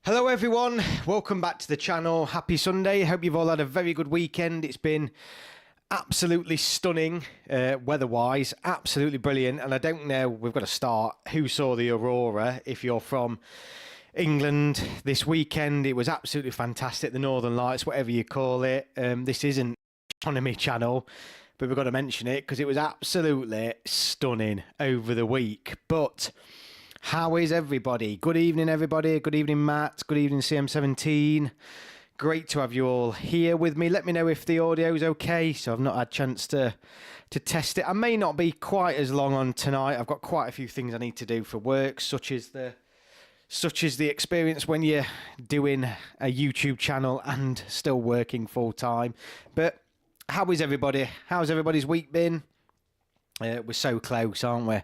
Hello everyone, welcome back to the channel. Happy Sunday. Hope you've all had a very good weekend. It's been absolutely stunning weather-wise, absolutely brilliant. And I don't know, we've got to start, who saw the aurora? If you're from England this weekend, it was absolutely fantastic. The Northern Lights, whatever you call it. This isn't astronomy channel, but we've got to mention it because it was absolutely stunning over the week. But how is everybody? Good evening, everybody. Good evening, Matt. Good evening, CM17. Great to have you all here with me. Let me know if the audio is okay. So I've not had a chance to test it. I may not be quite as long on tonight. I've got quite a few things I need to do for work, such as the experience when you're doing a YouTube channel and still working full time. But how is everybody? How's everybody's week been? We're so close, aren't we?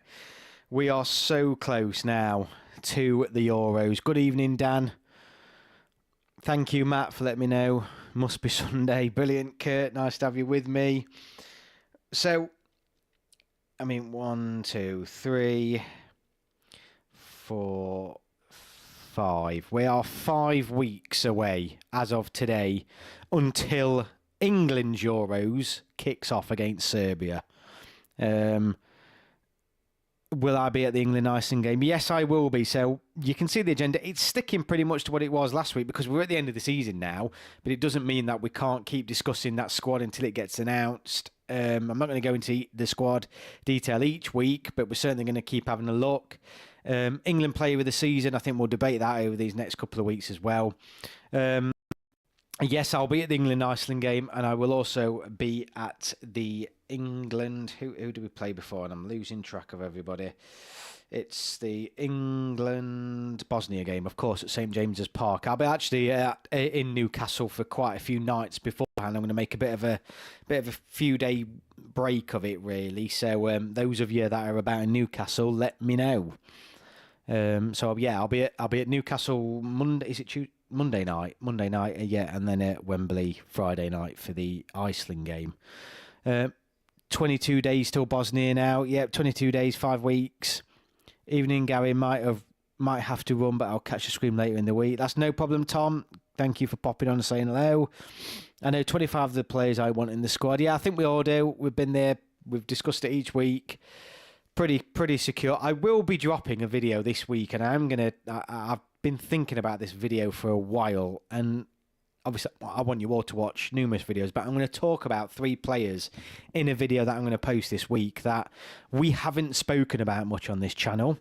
We are so close now to the Euros. Good evening, Dan. Thank you, Matt, for letting me know. Must be Sunday. Brilliant, Kurt. Nice to have you with me. So, 1, 2, 3, 4, 5. We are 5 weeks away, as of today, until England's Euros kicks off against Serbia. Will I be at the England-Iceland game? Yes, I will be. So you can see the agenda. It's sticking pretty much to what it was last week because we're at the end of the season now. But it doesn't mean that we can't keep discussing that squad until it gets announced. I'm not going to go into the squad detail each week, but we're certainly going to keep having a look. England player of the season, I think we'll debate that over these next couple of weeks as well. Yes, I'll be at the England-Iceland game, and I will also be at the England... Who do we play before? And I'm losing track of everybody. It's the England-Bosnia game, of course, at St James's Park. I'll be actually in Newcastle for quite a few nights beforehand. I'm going to make a bit of a few-day break of it, really. So those of you that are about in Newcastle, let me know. So yeah, I'll be at Newcastle Monday. Is it Tuesday? Monday night, yeah, and then at Wembley Friday night for the Iceland game. 22 days till Bosnia now. Yep, 22 days, 5 weeks. Evening, Gary might have to run, but I'll catch the stream later in the week. That's no problem, Tom. Thank you for popping on and saying hello. I know 25 of the players I want in the squad. Yeah, I think we all do. We've been there. We've discussed it each week. Pretty secure. I will be dropping a video this week, and I've been thinking about this video for a while, and obviously I want you all to watch numerous videos, but I'm going to talk about 3 players in a video that I'm going to post this week that we haven't spoken about much on this channel.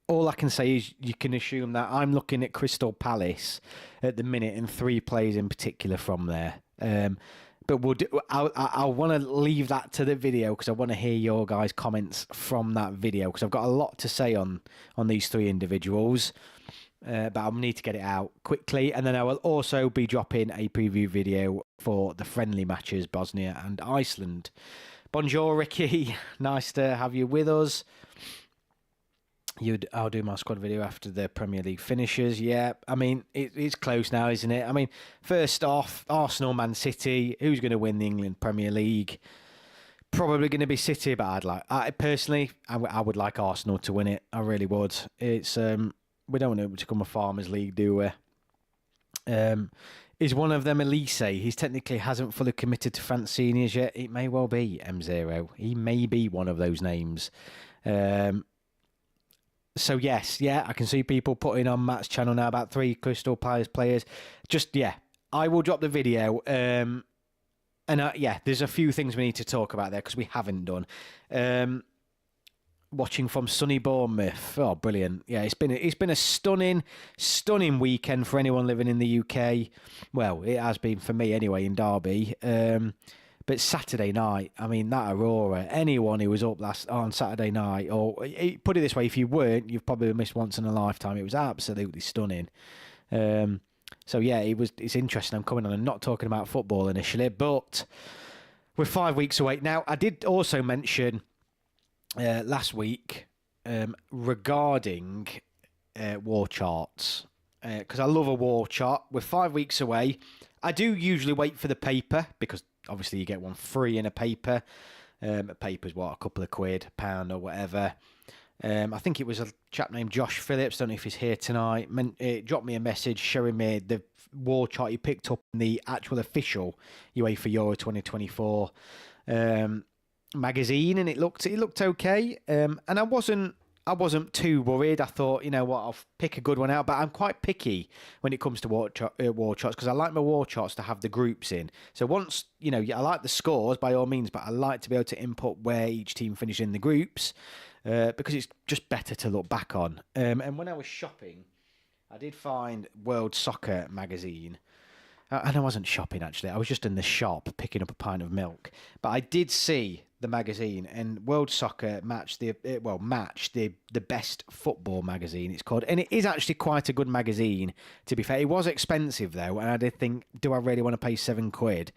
All I can say is you can assume that I'm looking at Crystal Palace at the minute, and 3 players in particular from there. But I want to leave that to the video because I want to hear your guys' comments from that video because I've got a lot to say on these 3 individuals. But I'll need to get it out quickly. And then I will also be dropping a preview video for the friendly matches, Bosnia and Iceland. Bonjour, Ricky. Nice to have you with us. I'll do my squad video after the Premier League finishes. Yeah, it's close now, isn't it? First off, Arsenal, Man City. Who's going to win the England Premier League? Probably going to be City, but I would like Arsenal to win it. I really would. It's we don't want it to become a Farmers League, do we? Is one of them Elise? He technically hasn't fully committed to France seniors yet. It may well be M0. He may be one of those names. So yes, yeah, I can see people putting on Matt's channel now about 3 Crystal Palace players. I will drop the video. There's a few things we need to talk about there because we haven't done. Watching from sunny Bournemouth. Oh, brilliant. Yeah, it's been a stunning weekend for anyone living in the UK. Well, it has been for me anyway in Derby. But Saturday night, that aurora, anyone who was up on Saturday night, or put it this way, if you weren't, you've probably missed once in a lifetime. It was absolutely stunning. So yeah, it's interesting. I'm coming on and not talking about football initially, but we're 5 weeks away. Now, I did also mention last week regarding war charts, because I love a war chart. We're 5 weeks away. I do usually wait for the paper because obviously you get one free in a paper. A paper's what, a couple of quid, £1 or whatever. I think it was a chap named Josh Phillips, don't know if he's here tonight, it dropped me a message showing me the war chart he picked up in the actual official UEFA Euro 2024 magazine, and it looked okay. And I wasn't too worried. I thought, you know what, I'll pick a good one out. But I'm quite picky when it comes to war charts, because I like my war charts to have the groups in. So once, you know, I like the scores by all means, but I like to be able to input where each team finished in the groups, because it's just better to look back on. And when I was shopping, I did find World Soccer magazine. And I wasn't shopping, actually. I was just in the shop picking up a pint of milk. But I did see the magazine, and World Soccer matched the best football magazine, it's called. And it is actually quite a good magazine, to be fair. It was expensive, though, and I did think, do I really want to pay £7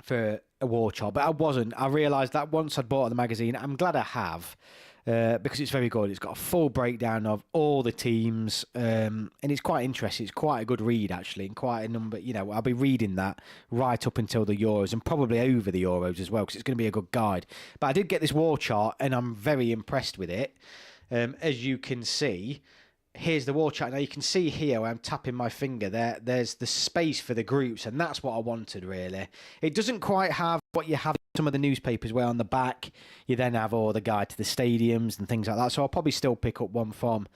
for a war chart? But I wasn't. I realised that once I'd bought the magazine. I'm glad I have. Because it's very good. It's got a full breakdown of all the teams, and it's quite interesting. It's quite a good read, actually, and quite a number. You know, I'll be reading that right up until the Euros, and probably over the Euros as well, because it's going to be a good guide. But I did get this war chart, and I'm very impressed with it. As you can see, here's the war chart. Now you can see here where I'm tapping my finger there. There's the space for the groups, and that's what I wanted, really. It doesn't quite have what you have in some of the newspapers, where on the back you then have all the guide to the stadiums and things like that. So I'll probably still pick up one from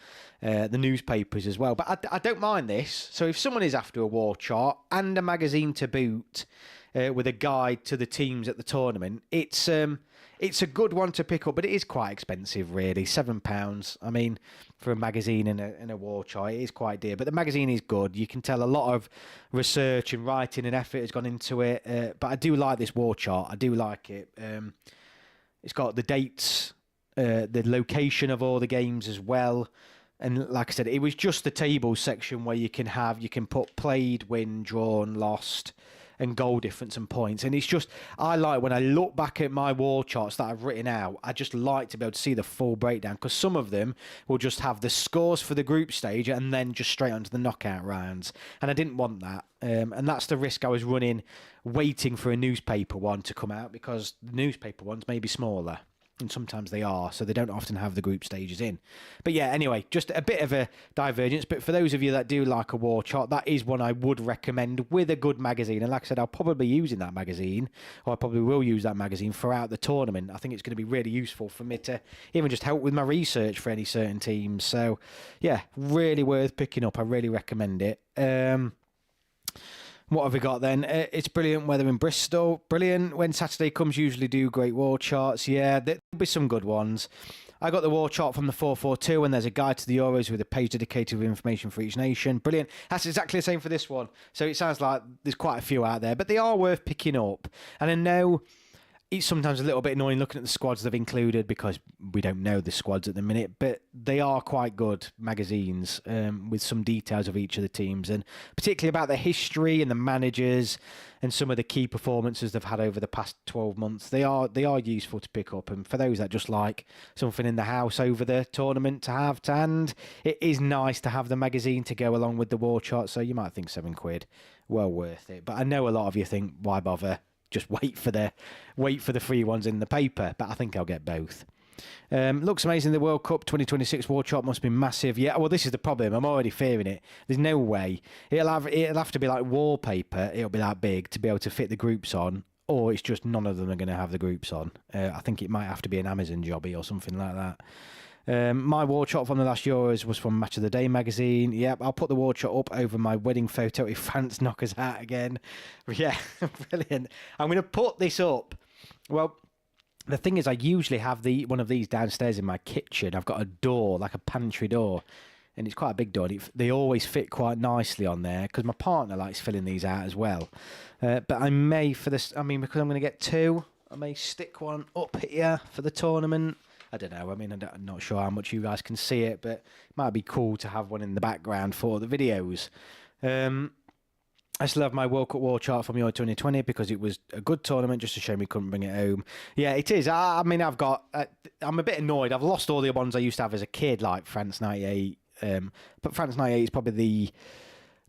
the newspapers as well. But I don't mind this. So if someone is after a war chart and a magazine to boot, with a guide to the teams at the tournament, it's a good one to pick up, but it is quite expensive, really. £7. I mean, for a magazine and a war chart, it is quite dear. But the magazine is good. You can tell a lot of research and writing and effort has gone into it. But I do like this war chart. I do like it. It's got the dates, the location of all the games as well. And like I said, it was just the table section where you can put played, win, drawn, lost, and goal difference and points. And it's just, I like when I look back at my war charts that I've written out, I just like to be able to see the full breakdown, because some of them will just have the scores for the group stage and then just straight onto the knockout rounds. And I didn't want that. And that's the risk I was running, waiting for a newspaper one to come out, because the newspaper ones may be smaller. And sometimes they are, so they don't often have the group stages in. But yeah, anyway, just a bit of a divergence. But for those of you that do like a war chart, that is one I would recommend with a good magazine. And like I said, I'll probably be using that magazine, or I probably will use that magazine throughout the tournament. I think it's going to be really useful for me to even just help with my research for any certain teams. So yeah, really worth picking up. I really recommend it. What have we got then? It's brilliant weather in Bristol. Brilliant. When Saturday comes, usually do great war charts. Yeah, there'll be some good ones. I got the war chart from the 442, and there's a guide to the Euros with a page dedicated with information for each nation. Brilliant. That's exactly the same for this one. So it sounds like there's quite a few out there, but they are worth picking up. And I know it's sometimes a little bit annoying looking at the squads they've included, because we don't know the squads at the minute, but they are quite good magazines, with some details of each of the teams, and particularly about the history and the managers and some of the key performances they've had over the past 12 months. They are useful to pick up, and for those that just like something in the house over the tournament to have to hand, it is nice to have the magazine to go along with the war chart. So you might think £7, well worth it. But I know a lot of you think, why bother? Just wait for the free ones in the paper, but I think I'll get both. Looks amazing. The World Cup 2026 war chart must be massive. Yeah, well, this is the problem. I'm already fearing it. There's no way it'll have to be like wallpaper. It'll be that big to be able to fit the groups on, or it's just none of them are going to have the groups on. I think it might have to be an Amazon jobby or something like that. My war chart from the last Euros was from Match of the Day magazine. Yep, I'll put the war chart up over my wedding photo if France knock us out again. Yeah, brilliant. I'm going to put this up. Well, the thing is, I usually have one of these downstairs in my kitchen. I've got a door, like a pantry door, and it's quite a big door. They always fit quite nicely on there, because my partner likes filling these out as well. But I may, because I'm going to get two, I may stick one up here for the tournament. I don't know. I mean, I'm not sure how much you guys can see it, but it might be cool to have one in the background for the videos. I still have my World Cup war chart from Euro 2020 because it was a good tournament. Just a shame we couldn't bring it home. Yeah, it is. I mean, I'm a bit annoyed. I've lost all the ones I used to have as a kid, like France 98. But France 98 is probably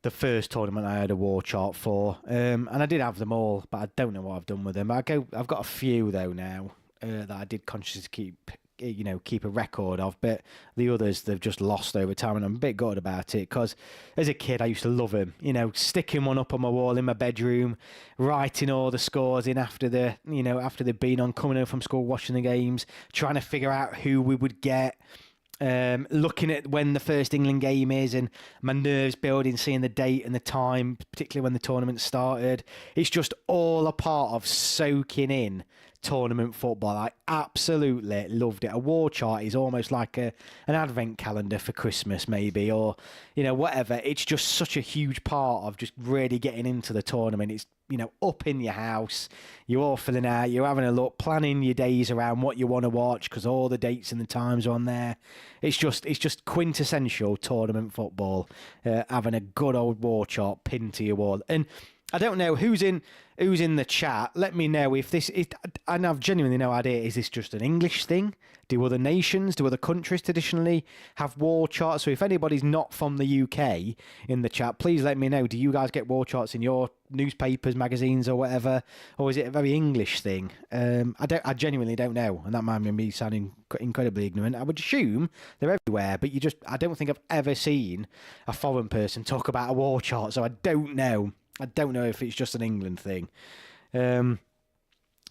the first tournament I had a war chart for, and I did have them all, but I don't know what I've done with them. I've got a few though now that I did consciously keep a record of, but the others they've just lost over time, and I'm a bit gutted about it because as a kid I used to love them. Sticking one up on my wall in my bedroom, writing all the scores in after they've been on, coming home from school, watching the games, trying to figure out who we would get. Looking at when the first England game is and my nerves building, seeing the date and the time, particularly when the tournament started. It's just all a part of soaking in tournament football. I absolutely loved it. A war chart is almost like an advent calendar for Christmas maybe, or whatever. It's just such a huge part of just really getting into the tournament. It's up in your house, you're all filling out, you're having a look, planning your days around what you want to watch because all the dates and the times are on there. It's just quintessential tournament football, having a good old war chart pinned to your wall. And I don't know who's in the chat. Let me know if this is, and I've genuinely no idea, is this just an English thing? Do other nations, do other countries traditionally have war charts? So if anybody's not from the UK in the chat, please let me know. Do you guys get war charts in your newspapers, magazines or whatever? Or is it a very English thing? I genuinely don't know. And that might be me sounding incredibly ignorant. I would assume they're everywhere, but I don't think I've ever seen a foreign person talk about a war chart. So I don't know. I don't know if it's just an England thing.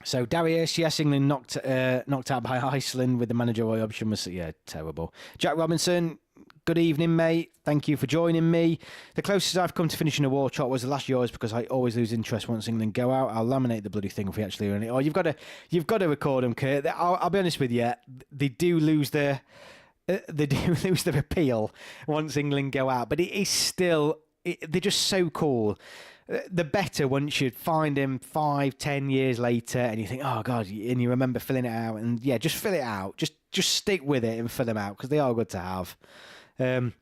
So Darius, yes, England knocked out by Iceland with the managerial option was terrible. Jack Robinson, good evening, mate. Thank you for joining me. The closest I've come to finishing a war chart was the last Euros because I always lose interest once England go out. I'll laminate the bloody thing if we actually earn it. Oh, you've got to record them, Kurt. I'll be honest with you, they do lose their appeal once England go out, but it is still they're just so cool. The better once you find him 5-10 years later and you think, oh God, and you remember filling it out, and just fill it out. Just stick with it and fill them out because they are good to have. And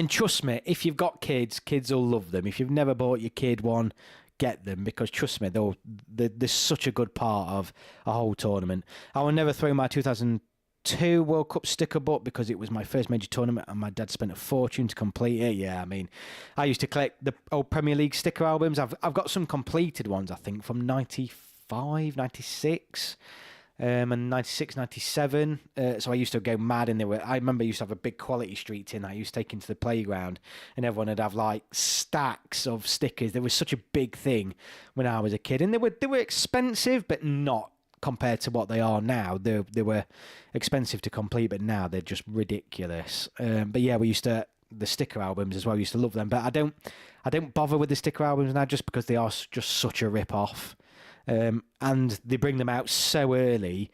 trust me, if you've got kids will love them. If you've never bought your kid one, get them because trust me, they're such a good part of a whole tournament. I will never throw my 2002 World Cup sticker book because it was my first major tournament and my dad spent a fortune to complete it. Yeah, I mean, I used to collect the old Premier League sticker albums. I've got some completed ones, I think, from 95, 96, and 96, 97. So I used to go mad, and I remember I used to have a big Quality Street tin I used to take into the playground, and everyone would have like stacks of stickers. There was such a big thing when I was a kid, and they were expensive, but not compared to what they are now. They were expensive to complete, but now they're just ridiculous. But yeah, the sticker albums as well. I used to love them, but I don't bother with the sticker albums now just because they are just such a rip off. And they bring them out so early.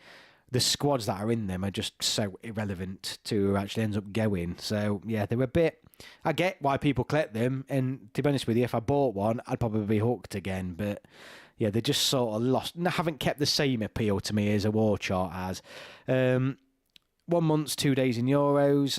The squads that are in them are just so irrelevant to who actually ends up going. So yeah, they're a bit. I get why people collect them, and to be honest with you, if I bought one, I'd probably be hooked again. But yeah, they just sort of lost. Haven't kept the same appeal to me as a war chart has. 1 month, 2 days in Euros.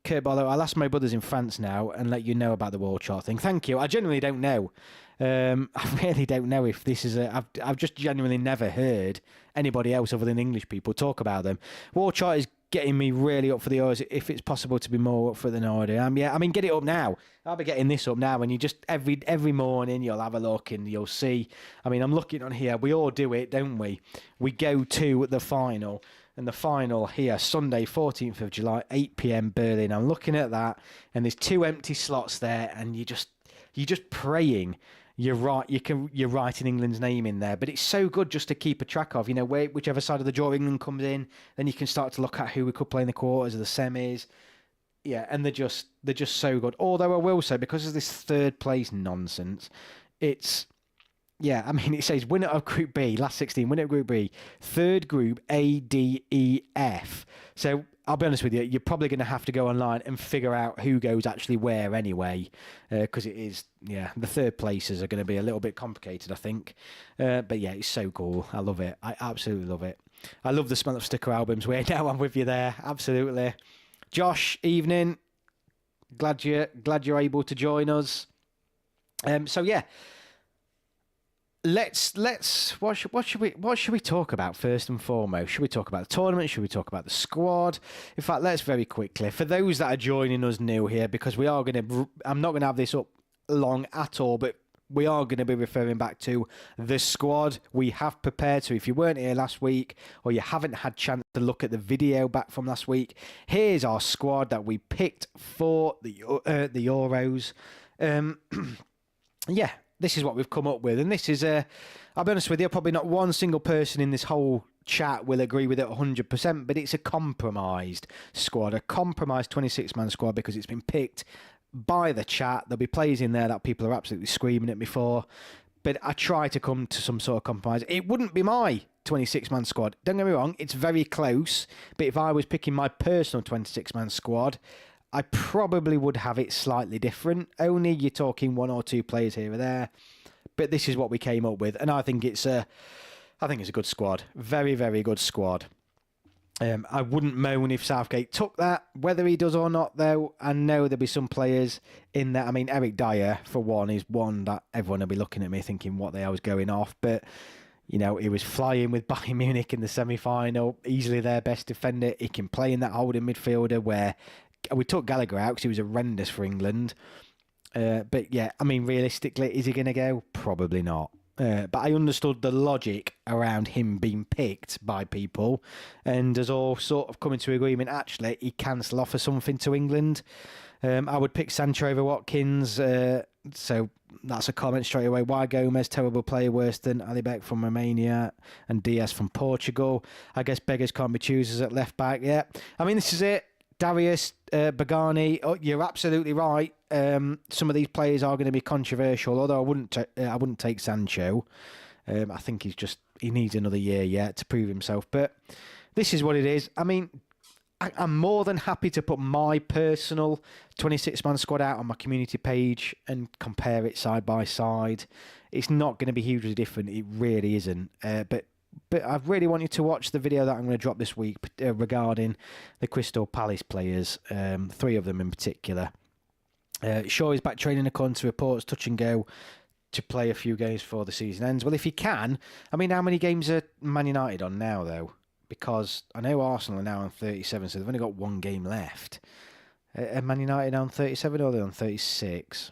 Kurt Barlow, I'll ask my brothers in France now and let you know about the war chart thing. Thank you. I genuinely don't know. I really don't know if this is I've just genuinely never heard anybody else other than English people talk about them. War chart is getting me really up for the Euros, if it's possible to be more up for it than already. I mean, get it up now. I'll be getting this up now, and you just every morning you'll have a look and you'll see. I mean, I'm looking on here. We all do it, don't we? We go to the final, and the final here, Sunday, 14th of July, 8 p.m. Berlin. I'm looking at that, and there's 2 empty slots there, and you're just praying. You're writing England's name in there, but it's so good just to keep a track of. Whichever side of the draw England comes in, then you can start to look at who we could play in the quarters or the semis. Yeah, and they're just so good. Although I will say, because of this third place nonsense, it says winner of Group B, last 16, winner of Group B, third group A, D, E, F. So I'll be honest with you, you're probably going to have to go online and figure out who goes actually where anyway, because it is, the third places are going to be a little bit complicated, I think. But yeah, it's so cool. I love it. I absolutely love it. I love the smell of sticker albums. Now I'm with you there. Absolutely. Josh, evening. Glad you're able to join us. So yeah. Let's what should we talk about first and foremost? Should we talk about the tournament? Should we talk about the squad? In fact, let's very quickly, for those that are joining us new here, because I'm not going to have this up long at all, but we are going to be referring back to the squad we have prepared. So if you weren't here last week or you haven't had chance to look at the video back from last week, here's our squad that we picked for the Euros. Yeah, this is what we've come up with. And this is, I'll be honest with you, probably not one single person in this whole chat will agree with it 100%, but it's a compromised squad, a compromised 26-man squad, because it's been picked by the chat. There'll be players in there that people are absolutely screaming at me for, but I try to come to some sort of compromise. It wouldn't be my 26-man squad. Don't get me wrong, it's very close, but if I was picking my personal 26-man squad, I probably would have it slightly different. Only you're talking one or two players here or there, but this is what we came up with, and I think it's a good squad. Very, very good squad. I wouldn't moan if Southgate took that. Whether he does or not, though, I know there'll be some players in there. I mean, Eric Dyer, for one, is one that everyone will be looking at me thinking what the hell was going off. But, you know, he was flying with Bayern Munich in the semi-final, easily their best defender. He can play in that holding midfielder where we took Gallagher out because he was horrendous for England. But, yeah, I mean, realistically, is he going to go? Probably not. But I understood the logic around him being picked by people, and has all sort of come into agreement. Actually, he can still offer something to England. I would pick Sancho over Watkins, so that's a comment straight away. Why Gomez, terrible player, worse than Alibek from Romania and Diaz from Portugal? I guess beggars can't be choosers at left back. Yeah, I mean, this is it. Darius, Bagani, you're absolutely right. Some of these players are going to be controversial, although I wouldn't take Sancho. I think he needs another year yet to prove himself. But this is what it is. I mean, I'm more than happy to put my personal 26-man squad out on my community page and compare it side by side. It's not going to be hugely different. It really isn't. But I really want you to watch the video that I'm going to drop this week regarding the Crystal Palace players, 3 of them in particular. Shaw is back training according to reports, touch and go to play a few games before the season ends. Well, if he can, I mean, how many games are Man United on now, though? Because I know Arsenal are now on 37, so they've only got 1 game left. Are Man United on 37 or are they on 36?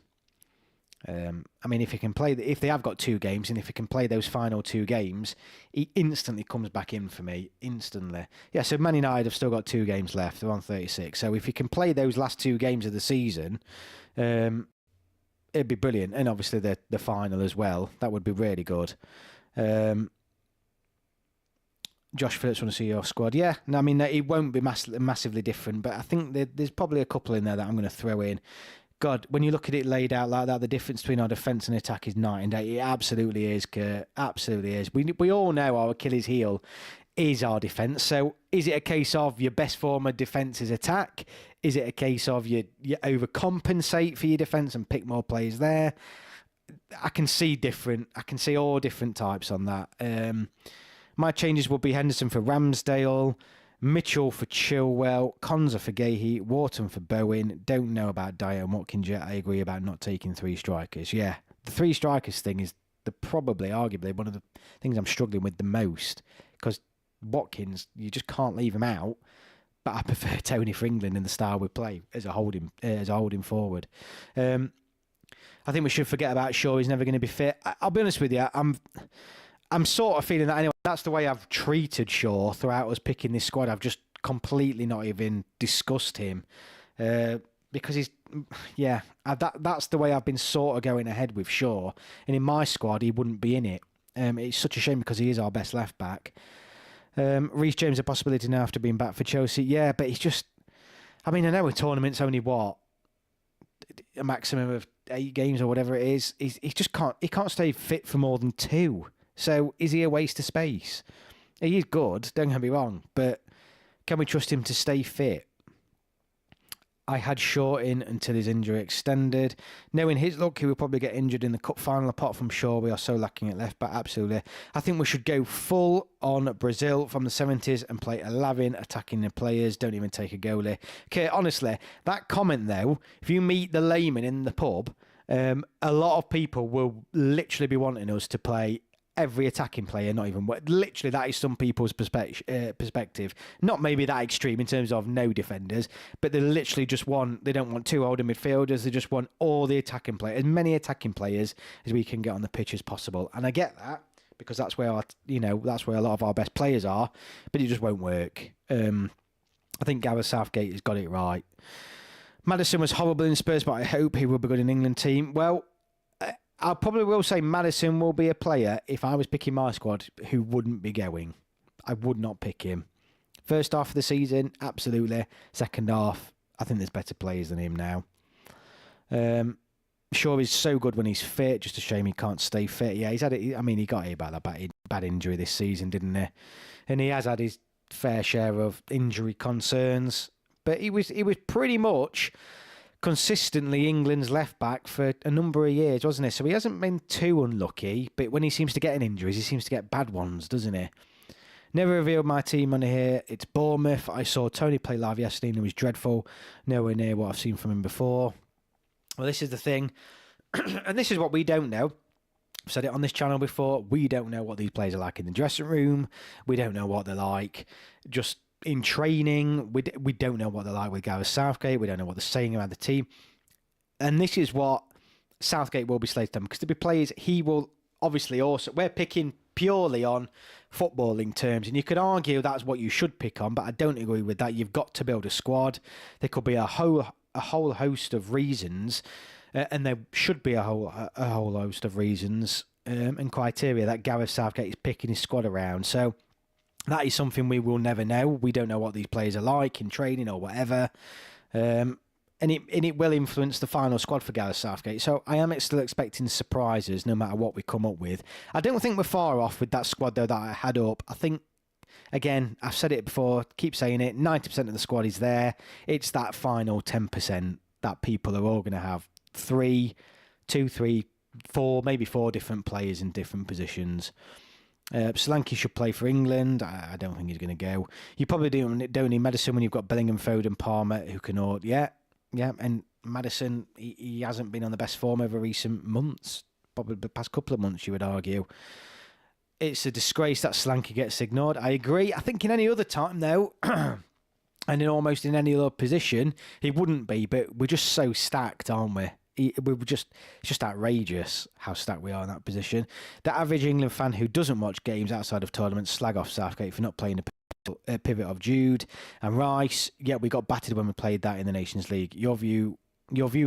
I mean, if he can play, if they have got 2 games, and if he can play those final 2 games, he instantly comes back in for me. Instantly. Yeah, so Man United have still got 2 games left. They're on 36. So if he can play those last 2 games of the season, it'd be brilliant. And obviously the final as well. That would be really good. Josh Phillips want to see your squad. Yeah, no, I mean, it won't be massively different, but I think there's probably a couple in there that I'm going to throw in. God, when you look at it laid out like that, the difference between our defence and attack is night and day. It absolutely is, Kurt. Absolutely is. We all know our Achilles heel is our defence. So is it a case of your best form of defence is attack? Is it a case of you overcompensate for your defence and pick more players there? I can see all different types on that. My changes will be Henderson for Ramsdale, Mitchell for Chilwell, Konza for Gahey, Wharton for Bowen. Don't know about Dyer and Watkins yet. I agree about not taking 3 strikers. Yeah, the 3 strikers thing is arguably one of the things I'm struggling with the most, because Watkins, you just can't leave him out. But I prefer Tony for England in the style we play as a holding forward. I think we should forget about Shaw. He's never going to be fit. I'll be honest with you. I'm sort of feeling that anyway. That's the way I've treated Shaw throughout us picking this squad. I've just completely not even discussed him because that's the way I've been sort of going ahead with Shaw. And in my squad, he wouldn't be in it. It's such a shame because he is our best left back. Reece James a possibility now after being back for Chelsea. Yeah, but he's just. I mean, I know a tournament's only a maximum of 8 games or whatever it is. He just can't. He can't stay fit for more than 2. So is he a waste of space? He is good, don't get me wrong, but can we trust him to stay fit? I had Shaw in until his injury extended. Knowing his luck, he will probably get injured in the cup final. Apart from Shaw, we are so lacking at left back. Absolutely. I think we should go full on Brazil from the 70s and play 11 attacking the players. Don't even take a goalie. Okay, honestly, that comment though, if you meet the layman in the pub, a lot of people will literally be wanting us to play every attacking player, not even literally that is some people's perspective. Not maybe that extreme in terms of no defenders, but they literally just want, they don't want two holding midfielders, they just want all the attacking players, as many attacking players as we can get on the pitch as possible. And I get that because that's where that's where a lot of our best players are, but it just won't work. I think Gareth Southgate has got it right. Maddison was horrible in Spurs, but I hope he will be good in England team. Well, I probably will say Maddison will be a player, if I was picking my squad, who wouldn't be going. I would not pick him. First half of the season, absolutely. Second half, I think there's better players than him now. Sure, he's so good when he's fit. Just a shame he can't stay fit. Yeah, he's had it. I mean, he got hit by that bad injury this season, didn't he? And he has had his fair share of injury concerns. But he was pretty much consistently England's left back for a number of years, wasn't he? So he hasn't been too unlucky, but when he seems to get injuries, he seems to get bad ones, doesn't he? Never revealed my team on here. It's Bournemouth. I saw Tony play live yesterday and it was dreadful. Nowhere near what I've seen from him before. Well, this is the thing, and this is what we don't know. I've said it on this channel before. We don't know what these players are like in the dressing room. We don't know what they're like just in training. We don't know what they're like with Gareth Southgate. We don't know what they're saying about the team. And this is what Southgate will be slated on, because to be players, he will obviously also... We're picking purely on footballing terms, and you could argue that's what you should pick on, but I don't agree with that. You've got to build a squad. There could be a whole host of reasons, and there should be a whole host of reasons and criteria that Gareth Southgate is picking his squad around. So that is something we will never know. We don't know what these players are like in training or whatever. And it will influence the final squad for Gareth Southgate. So I am still expecting surprises no matter what we come up with. I don't think we're far off with that squad, though, that I had up. I think, again, I've said it before, keep saying it, 90% of the squad is there. It's that final 10% that people are all going to have 2, 3, 4, maybe 4 different players in different positions. Solanke should play for England. I don't think he's going to go. You probably don't need Maddison when you've got Bellingham, Foden, Palmer, who can all... Yeah, and Maddison, he hasn't been on the best form over recent months. Probably the past couple of months, you would argue. It's a disgrace that Solanke gets ignored. I agree. I think in any other time, though, and almost in any other position, he wouldn't be, but we're just so stacked, aren't we? It's just outrageous how stacked we are in that position. The average England fan who doesn't watch games outside of tournaments slag off Southgate for not playing a pivot of Jude and Rice. Yeah, we got battered when we played that in the Nations League. Your view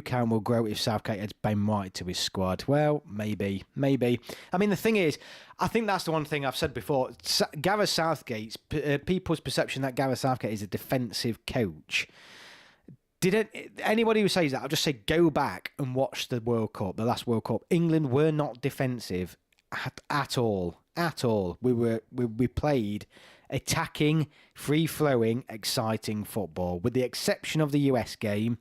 count will grow if Southgate adds Ben White to his squad. Well, maybe. I mean, the thing is, I think that's the one thing I've said before. Gareth Southgate's people's perception that Gareth Southgate is a defensive coach. Anybody who says that, I'll just say go back and watch the World Cup, the last World Cup. England were not defensive at all. We played attacking, free-flowing, exciting football. With the exception of the US game,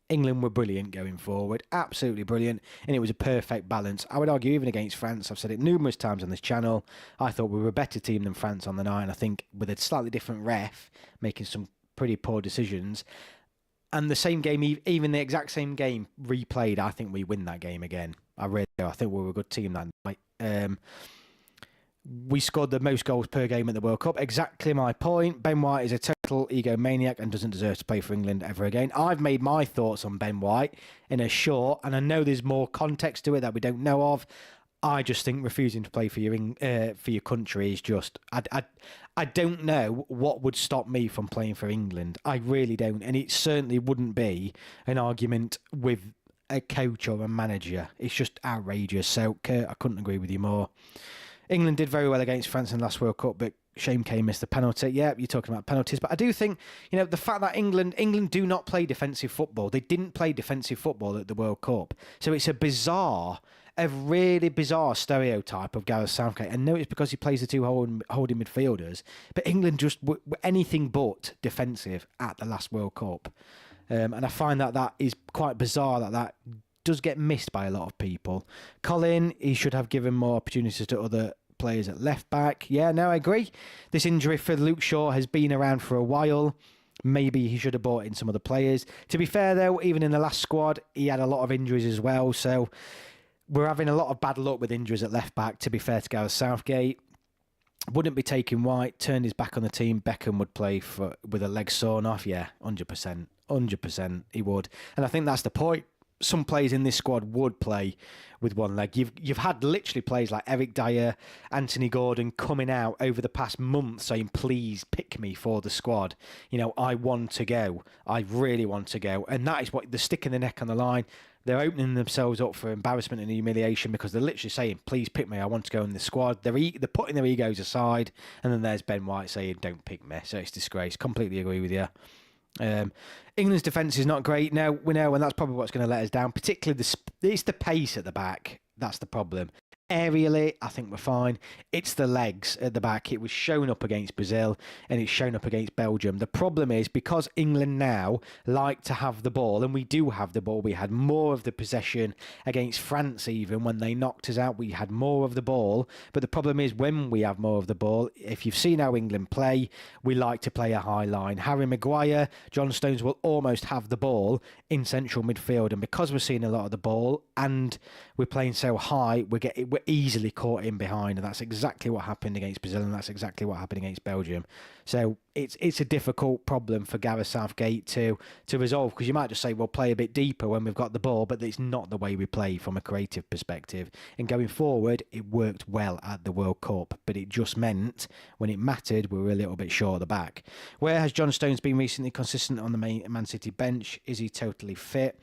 England were brilliant going forward, absolutely brilliant, and it was a perfect balance. I would argue even against France, I've said it numerous times on this channel, I thought we were a better team than France on the night, and I think with a slightly different ref, making some pretty poor decisions, and the same game, even the exact same game replayed, I think we win that game again. I really do. I think we were a good team that night. We scored the most goals per game at the World Cup. Exactly my point. Ben White is a total egomaniac and doesn't deserve to play for England ever again. I've made my thoughts on Ben White in a short, and I know there's more context to it that we don't know of. I just think refusing to play for your country is just... I don't know what would stop me from playing for England. I really don't. And it certainly wouldn't be an argument with a coach or a manager. It's just outrageous. So, Kurt, I couldn't agree with you more. England did very well against France in the last World Cup, but Shane Kane missed the penalty. Yeah, you're talking about penalties. But I do think, the fact that England do not play defensive football. They didn't play defensive football at the World Cup. So it's a really bizarre stereotype of Gareth Southgate. And no, it's because he plays the two holding midfielders. But England just were anything but defensive at the last World Cup. And I find that is quite bizarre that does get missed by a lot of people. Colin, he should have given more opportunities to other players at left back. Yeah, no, I agree. This injury for Luke Shaw has been around for a while. Maybe he should have brought in some other players. To be fair, though, even in the last squad, he had a lot of injuries as well. So We're having a lot of bad luck with injuries at left back, to be fair to Gareth Southgate. Wouldn't be taking White, turned his back on the team. Beckham would play with a leg sawn off. Yeah, 100%. 100% he would. And I think that's the point. Some players in this squad would play with one leg. You've had literally players like Eric Dyer, Anthony Gordon coming out over the past month saying, please pick me for the squad. You know, I want to go. I really want to go. And that is what the stick in the neck on the line. They're opening themselves up for embarrassment and humiliation because they're literally saying, please pick me. I want to go in the squad. They're putting their egos aside. And then there's Ben White saying, don't pick me. So it's disgrace. Completely agree with you. England's defence is not great. Now we know, and that's probably what's going to let us down. Particularly it's the pace at the back. That's the problem. Aerially, I think we're fine. It's the legs at the back. It was shown up against Brazil and it's shown up against Belgium. The problem is because England now like to have the ball, and we do have the ball. We had more of the possession against France even when they knocked us out. We had more of the ball. But the problem is when we have more of the ball, if you've seen how England play, we like to play a high line. Harry Maguire, John Stones will almost have the ball in central midfield. And because we're seeing a lot of the ball and we're playing so high, we're easily caught in behind, and that's exactly what happened against Brazil, and that's exactly what happened against Belgium. So it's a difficult problem for Gareth Southgate to resolve, because you might just say, well, play a bit deeper when we've got the ball, but it's not the way we play from a creative perspective. And going forward, it worked well at the World Cup, but it just meant when it mattered, we were a little bit short at the back. Where has John Stones been recently consistent on the Man City bench? Is he totally fit?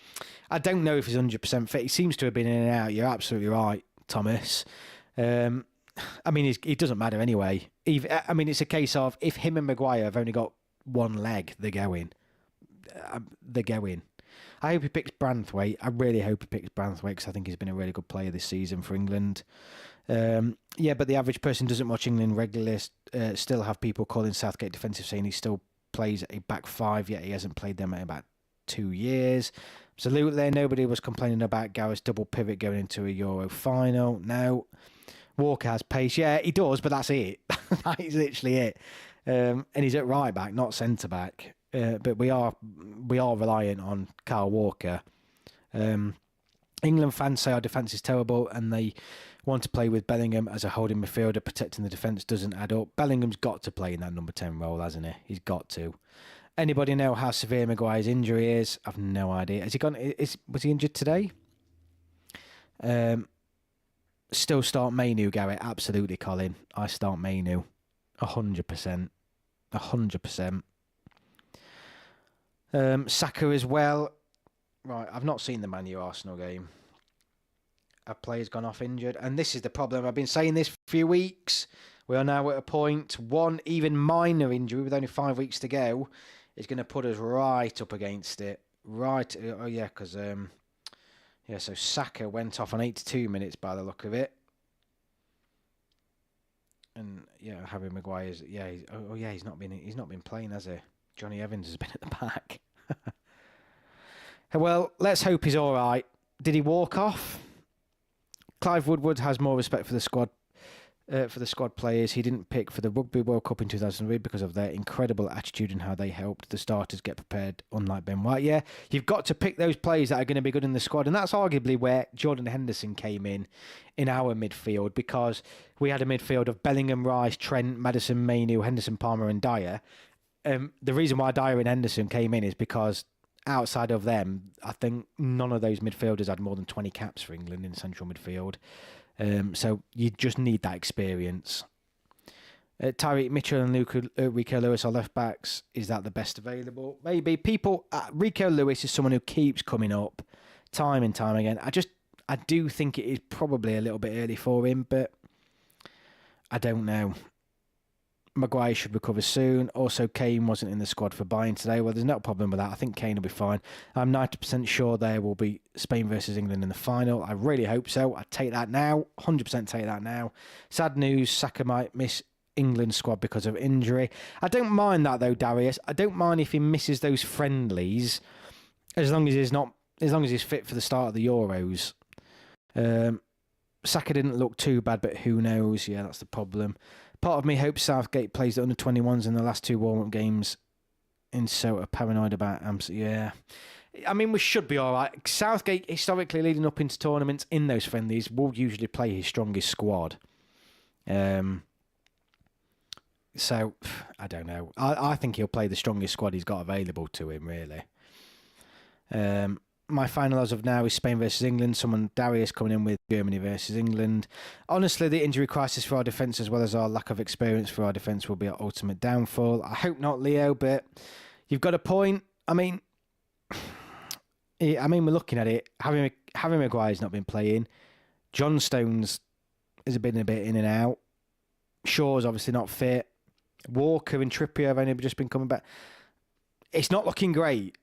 I don't know if he's 100% fit. He seems to have been in and out. You're absolutely right, Thomas. I mean, it doesn't matter anyway. It's a case of if him and Maguire have only got one leg, they're going. They're going. I hope he picks Branthwaite. I really hope he picks Branthwaite because I think he's been a really good player this season for England. Yeah, but the average person doesn't watch England regularly. Still have people calling Southgate defensive, saying he still plays a back five, yet he hasn't played them in about 2 years. Absolutely, nobody was complaining about Gareth's double pivot going into a Euro final. No. Walker has pace. Yeah, he does, but that's it. That is literally it. And he's at right back, not centre back. But we are reliant on Kyle Walker. England fans say our defence is terrible and they want to play with Bellingham as a holding midfielder. Protecting the defence doesn't add up. Bellingham's got to play in that number 10 role, hasn't he? He's got to. Anybody know how severe Maguire's injury is? I've no idea. Has he gone? Was he injured today? Still start Mainu, Garrett. Absolutely, Colin. I start Mainu. 100%. 100%. Saka as well. Right, I've not seen the Man U Arsenal game. A player's gone off injured. And this is the problem. I've been saying this for a few weeks. We are now at a point. One even minor injury with only 5 weeks to go is going to put us right up against it. Right. Oh, yeah, because... yeah, so Saka went off on 82 minutes by the look of it. And yeah, Harry Maguire's he's not been playing, has he? Johnny Evans has been at the back. Well, let's hope he's all right. Did he walk off? Clive Woodward has more respect for the squad players he didn't pick for the Rugby World Cup in 2003 because of their incredible attitude and how they helped the starters get prepared, unlike Ben White. Yeah, you've got to pick those players that are going to be good in the squad, and that's arguably where Jordan Henderson came in our midfield, because we had a midfield of Bellingham, Rice, Trent, Maddison, Mainu, Henderson, Palmer and Dyer. The reason why Dyer and Henderson came in is because outside of them, I think none of those midfielders had more than 20 caps for England in central midfield. So you just need that experience. Tyreek Mitchell and Rico Lewis are left backs. Is that the best available? Maybe. Rico Lewis is someone who keeps coming up time and time again. I do think it is probably a little bit early for him, but I don't know. Maguire should recover soon. Also, Kane wasn't in the squad for Bayern today. Well, there's no problem with that. I think Kane will be fine. I'm 90% sure there will be Spain versus England in the final. I really hope so. I take that now. 100% take that now. Sad news, Saka might miss England's squad because of injury. I don't mind that though, Darius. I don't mind if he misses those friendlies, as long as he's fit for the start of the Euros. Saka didn't look too bad, but who knows? Yeah, that's the problem. Part of me hopes Southgate plays the under-21s in the last 2 warm-up games, and so are paranoid about Amsterdam. Yeah, I mean, we should be all right. Southgate, historically leading up into tournaments in those friendlies, will usually play his strongest squad. So, I don't know. I think he'll play the strongest squad he's got available to him, really. My final as of now is Spain versus England. Darius coming in with Germany versus England. Honestly, the injury crisis for our defence, as well as our lack of experience for our defence, will be our ultimate downfall. I hope not, Leo, but you've got a point. I mean, we're looking at it. Harry Maguire's not been playing. John Stones has been a bit in and out. Shaw's obviously not fit. Walker and Trippier have only just been coming back. It's not looking great,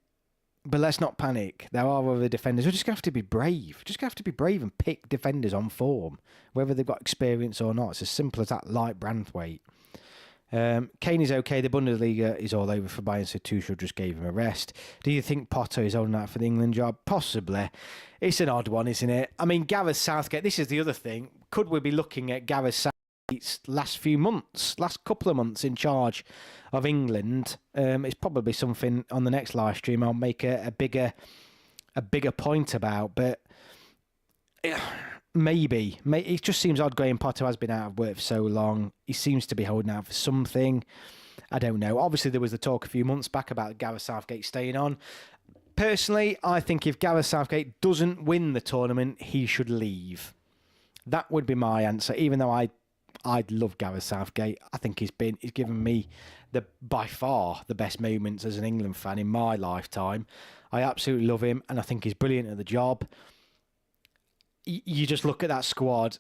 but let's not panic. There are other defenders. We're just going to have to be brave. Just going to have to be brave and pick defenders on form, whether they've got experience or not. It's as simple as that. Like Branthwaite. Kane is okay. The Bundesliga is all over for Bayern, so Tuchel just gave him a rest. Do you think Potter is holding out for the England job? Possibly. It's an odd one, isn't it? I mean, Gareth Southgate, this is the other thing. Could we be looking at Gareth Southgate's last couple of months in charge of England? It's probably something on the next live stream I'll make a bigger point about, but maybe. It just seems odd. Graham Potter has been out of work for so long. He seems to be holding out for something. I don't know. Obviously, there was the talk a few months back about Gareth Southgate staying on. Personally, I think if Gareth Southgate doesn't win the tournament, he should leave. That would be my answer, even though I'd love Gareth Southgate. I think he's given me by far the best moments as an England fan in my lifetime. I absolutely love him, and I think he's brilliant at the job. You just look at that squad,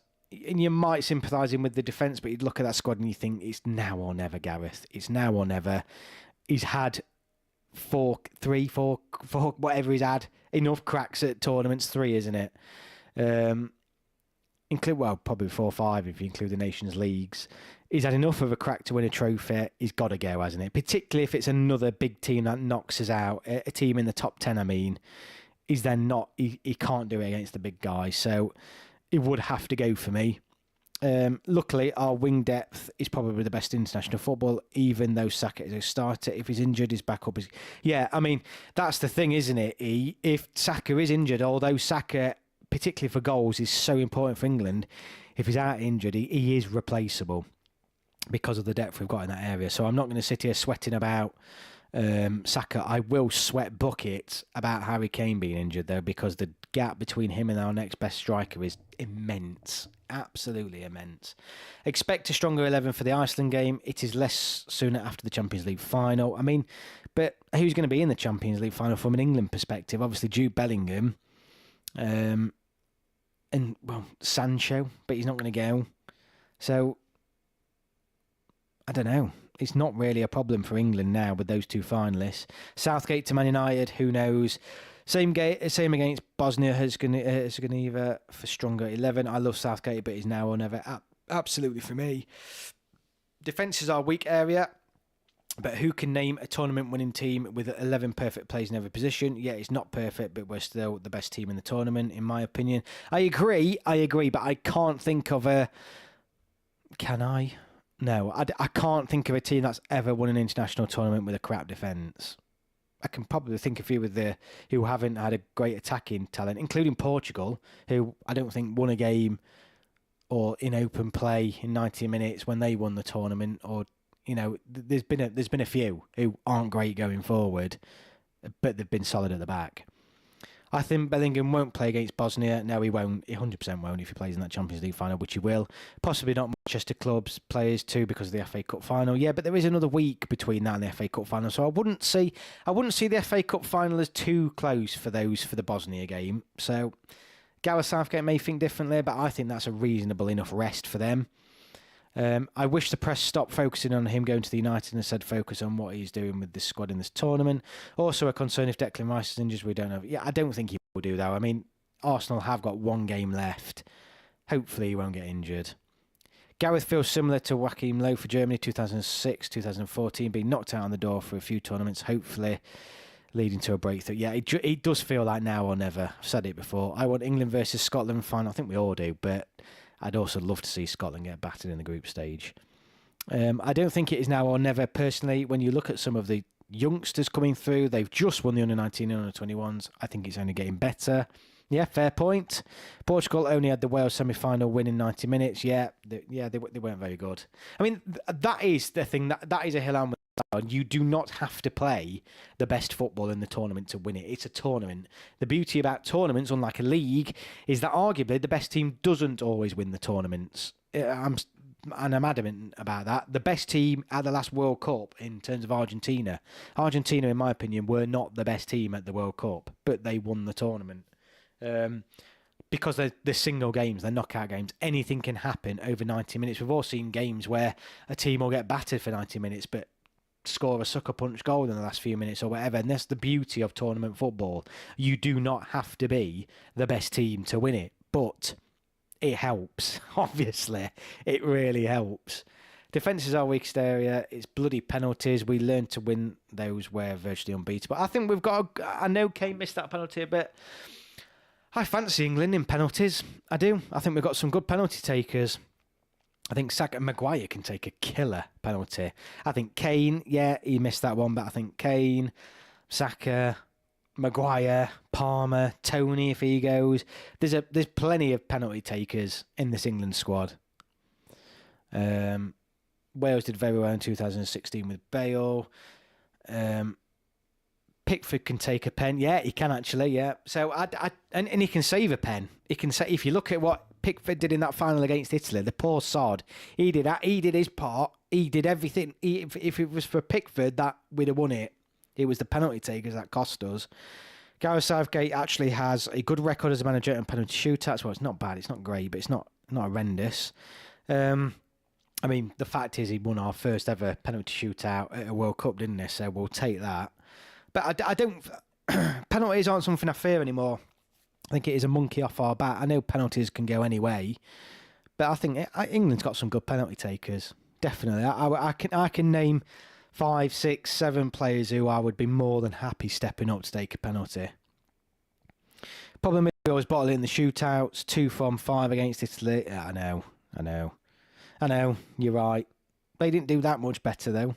and you might sympathise him with the defence, but you look at that squad and you think it's now or never, Gareth. It's now or never. He's had four, whatever he's had, enough cracks at tournaments, 3, isn't it? Probably 4 or 5 if you include the Nations Leagues. He's had enough of a crack to win a trophy. He's got to go, hasn't it? Particularly if it's another big team that knocks us out, a team in the top 10, I mean. He's then not, he can't do it against the big guys, so it would have to go for me. Luckily, our wing depth is probably the best in international football, even though Saka is a starter. If he's injured, his backup is... Yeah, I mean, that's the thing, isn't it? If Saka is injured, although Saka, particularly for goals, is so important for England, if he's out injured, he is replaceable because of the depth we've got in that area. So I'm not going to sit here sweating about Saka. I will sweat buckets about Harry Kane being injured, though, because the gap between him and our next best striker is immense. Absolutely immense. Expect a stronger 11 for the Iceland game. It is less sooner after the Champions League final. I mean, but who's going to be in the Champions League final from an England perspective? Obviously, Jude Bellingham. And, well, Sancho, but he's not going to go. So, I don't know. It's not really a problem for England now with those 2 finalists. Southgate to Man United, who knows? Same against Bosnia Herzegovina for stronger 11. I love Southgate, but he's now or never. Absolutely for me. Defence is our weak area, but who can name a tournament-winning team with 11 perfect plays in every position? Yeah, it's not perfect, but we're still the best team in the tournament, in my opinion. I agree, but I can't think of a... Can I? No, I can't think of a team that's ever won an international tournament with a crap defence. I can probably think of a few who haven't had a great attacking talent, including Portugal, who I don't think won a game or in open play in 90 minutes when they won the tournament. Or, you know, there's been a few who aren't great going forward, but they've been solid at the back. I think Bellingham won't play against Bosnia. No, he won't. He 100% won't if he plays in that Champions League final, which he will. Possibly not Manchester clubs players too because of the FA Cup final. Yeah, but there is another week between that and the FA Cup final, so I wouldn't see the FA Cup final as too close for the Bosnia game. So Gareth Southgate may think differently, but I think that's a reasonable enough rest for them. I wish the press stopped focusing on him going to the United and instead focus on what he's doing with this squad in this tournament. Also a concern if Declan Rice is injured, we don't know. Yeah, I don't think he will do though. I mean, Arsenal have got 1 game left. Hopefully he won't get injured. Gareth feels similar to Joachim Low for Germany 2006, 2014, being knocked out on the door for a few tournaments, hopefully leading to a breakthrough. Yeah, it does feel like now or never. I've said it before. I want England versus Scotland final. I think we all do, but I'd also love to see Scotland get battered in the group stage. I don't think it is now or never. Personally, when you look at some of the youngsters coming through. They've just won the under-19 and under-21s. I think it's only getting better. Yeah, fair point. Portugal only had the Wales semi-final win in 90 minutes. Yeah, they weren't very good. I mean, that is the thing. That is a hill I'm with. You do not have to play the best football in the tournament to win it. It's a tournament. The beauty about tournaments, unlike a league, is that arguably the best team doesn't always win the tournaments. I'm adamant about that. The best team at the last World Cup in terms of Argentina, in my opinion, were not the best team at the World Cup, but they won the tournament. Because they're single games, they're knockout games. Anything can happen over 90 minutes. We've all seen games where a team will get battered for 90 minutes, but score a sucker punch goal in the last few minutes or whatever. And that's the beauty of tournament football. You do not have to be the best team to win it, but it helps. Obviously, it really helps. Defence is our weakest area. It's bloody penalties. We learned to win those. We're virtually unbeatable. I think we've got... I know Kane missed that penalty a bit. I fancy England in penalties. I do. I think we've got some good penalty takers. I think Saka and Maguire can take a killer penalty. I think Kane, yeah, he missed that one, but I think Kane, Saka, Maguire, Palmer, Tony, if he goes, there's plenty of penalty takers in this England squad. Wales did very well in 2016 with Bale. Pickford can take a pen. Yeah, he can actually. Yeah. So and he can save a pen. He can say, if you look at what Pickford did in that final against Italy, the poor sod. He did his part. He did everything. If it was for Pickford, that we'd have won it. It was the penalty takers that cost us. Gareth Southgate actually has a good record as a manager in penalty shootouts. Well, it's not bad. It's not great, but it's not horrendous. I mean, the fact is he won our first ever penalty shootout at a World Cup, didn't he? So we'll take that. But I don't... penalties aren't something I fear anymore. I think it is a monkey off our back. I know penalties can go any way, but I think England's got some good penalty takers. Definitely. I can name 5, 6, 7 players who I would be more than happy stepping up to take a penalty. Problem is we always bottle it in the shootouts. 2 from 5 against Italy. Yeah, I know. You're right. They didn't do that much better though.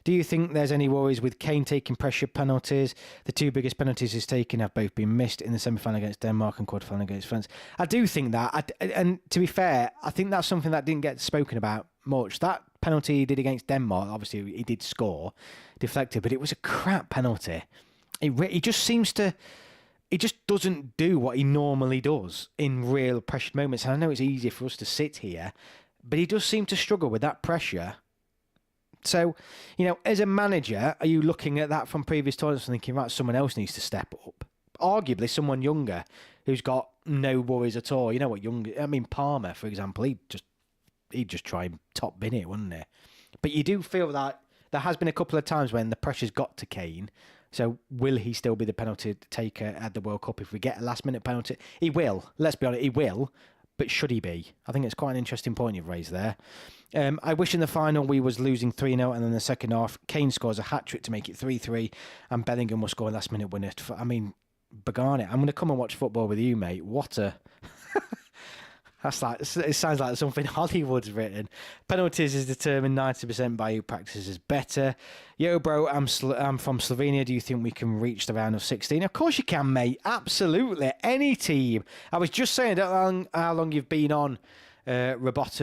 Do you think there's any worries with Kane taking pressure penalties? The 2 biggest penalties he's taken have both been missed in the semi-final against Denmark and quarter-final against France. I do think that. And to be fair, I think that's something that didn't get spoken about much. That penalty he did against Denmark, obviously he did score, deflected, but it was a crap penalty. He just seems to... He just doesn't do what he normally does in real pressured moments. And I know it's easy for us to sit here, but he does seem to struggle with that pressure. So, as a manager, are you looking at that from previous tournaments and thinking, right, someone else needs to step up? Arguably, someone younger who's got no worries at all. You know what, Palmer, for example, he'd just try and top bin it, wouldn't he? But you do feel that there has been a couple of times when the pressure's got to Kane. So will he still be the penalty taker at the World Cup if we get a last-minute penalty? He will. Let's be honest, he will. But should he be? I think it's quite an interesting point you've raised there. I wish in the final we was losing 3-0 and then the second half, Kane scores a hat-trick to make it 3-3 and Bellingham will score a last-minute winner. Bagani, I'm going to come and watch football with you, mate. What a... It sounds like something Hollywood's written. Penalties is determined 90% by who practices better. Yo, bro, I'm from Slovenia. Do you think we can reach the round of 16? Of course you can, mate. Absolutely. Any team. I was just saying, I don't know how long you've been on Ribatomi.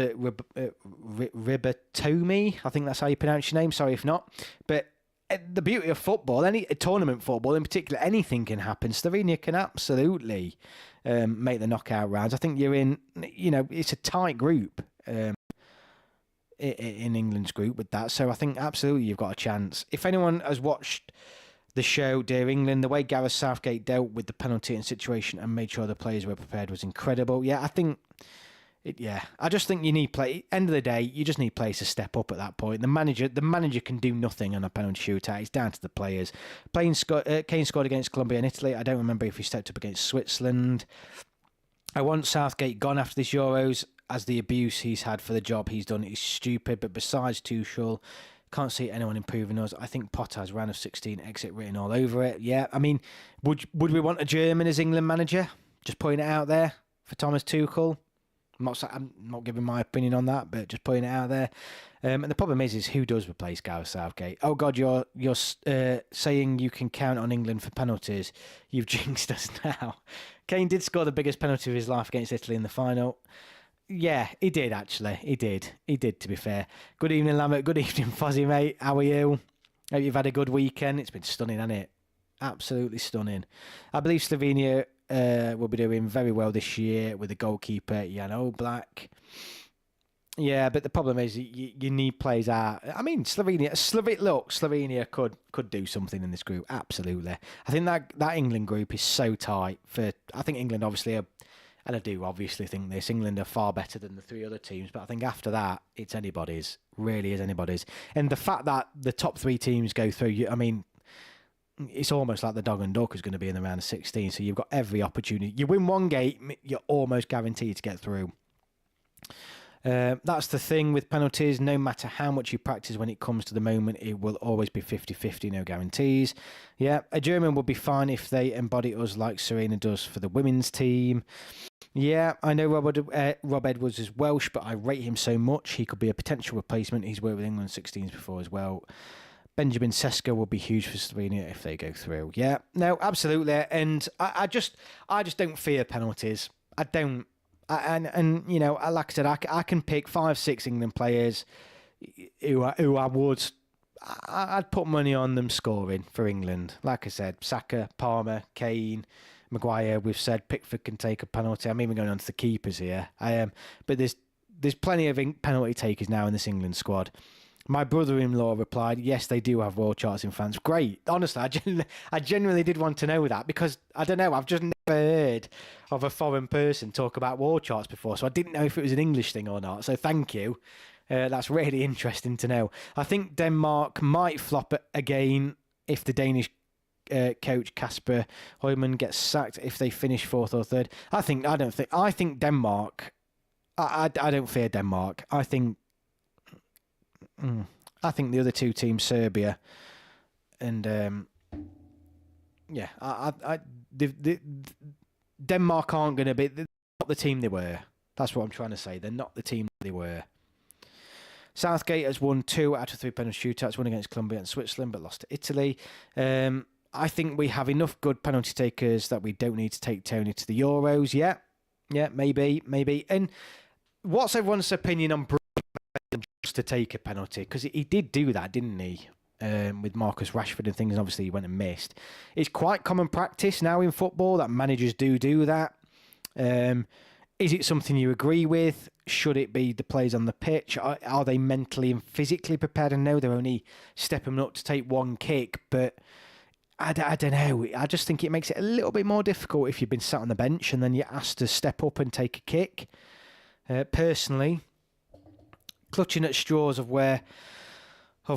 I think that's how you pronounce your name. Sorry if not. But the beauty of football, any tournament football in particular, anything can happen. Slovenia can absolutely make the knockout rounds. I think you're in, it's a tight group in England's group with that. So I think absolutely you've got a chance. If anyone has watched the show, Dear England, the way Gareth Southgate dealt with the penalty and situation and made sure the players were prepared was incredible. Yeah, I just think you need play. End of the day, you just need players to step up at that point. The manager can do nothing on a penalty shootout. It's down to the players. Kane scored against Colombia and Italy. I don't remember if he stepped up against Switzerland. I want Southgate gone after this Euros, as the abuse he's had for the job he's done is stupid. But besides Tuchel, can't see anyone improving us. I think Potter has round of 16 exit written all over it. Yeah, would we want a German as England manager? Just putting it out there for Thomas Tuchel. I'm not giving my opinion on that, but just putting it out there. And the problem is who does replace Gareth Southgate? Oh God, you're saying you can count on England for penalties. You've jinxed us now. Kane did score the biggest penalty of his life against Italy in the final. Yeah, he did actually. He did. To be fair. Good evening, Lambert. Good evening, Fozzie, mate. How are you? Hope you've had a good weekend. It's been stunning, hasn't it? Absolutely stunning. I believe Slovenia will be doing very well this year with the goalkeeper Jan Oblak. Yeah, but the problem is you need players out. I mean, Slovenia could do something in this group. Absolutely. I think that England group is so tight. I think England obviously are, and I do obviously think this, England are far better than the three other teams. But I think after that, it's anybody's. Really is anybody's. And the fact that the top three teams go through, I mean, it's almost like the dog and duck is going to be in the round of 16. So you've got every opportunity. You win one game, you're almost guaranteed to get through. That's the thing with penalties. No matter how much you practice, when it comes to the moment, it will always be 50-50, no guarantees. Yeah, a German would be fine if they embody us like Serena does for the women's team. Yeah, I know Rob Edwards is Welsh, but I rate him so much. He could be a potential replacement. He's worked with England 16s before as well. Benjamin Sesko will be huge for Slovenia if they go through. Yeah, no, absolutely. And I just don't fear penalties. I don't. And you know, like I said, I can pick 5-6 England players who I'd put money on them scoring for England. Like I said, Saka, Palmer, Kane, Maguire. We've said Pickford can take a penalty. I'm even going on to the keepers here. But there's plenty of penalty takers now in this England squad. My brother-in-law replied, yes, they do have world charts in France. Great. Honestly, I genuinely did want to know that because, I don't know, I've just never heard of a foreign person talk about world charts before, so I didn't know if it was an English thing or not. So thank you. That's really interesting to know. I think Denmark might flop again if the Danish coach Kasper Højlund gets sacked if they finish fourth or third. I think Denmark, I don't fear Denmark. I think the other two teams, Serbia and Denmark aren't going to be not the team they were. That's what I'm trying to say. They're not the team they were. Southgate has won 2 out of 3 penalty shootouts, won against Colombia and Switzerland, but lost to Italy. I think we have enough good penalty takers that we don't need to take Tony to the Euros. Yeah, maybe. And what's everyone's opinion on just to take a penalty? Because he did do that, didn't he? With Marcus Rashford and things, and obviously he went and missed. It's quite common practice now in football that managers do that. Is it something you agree with? Should it be the players on the pitch? Are they mentally and physically prepared? And no, they're only stepping up to take one kick, but I don't know. I just think it makes it a little bit more difficult if you've been sat on the bench and then you're asked to step up and take a kick. Personally, clutching at straws of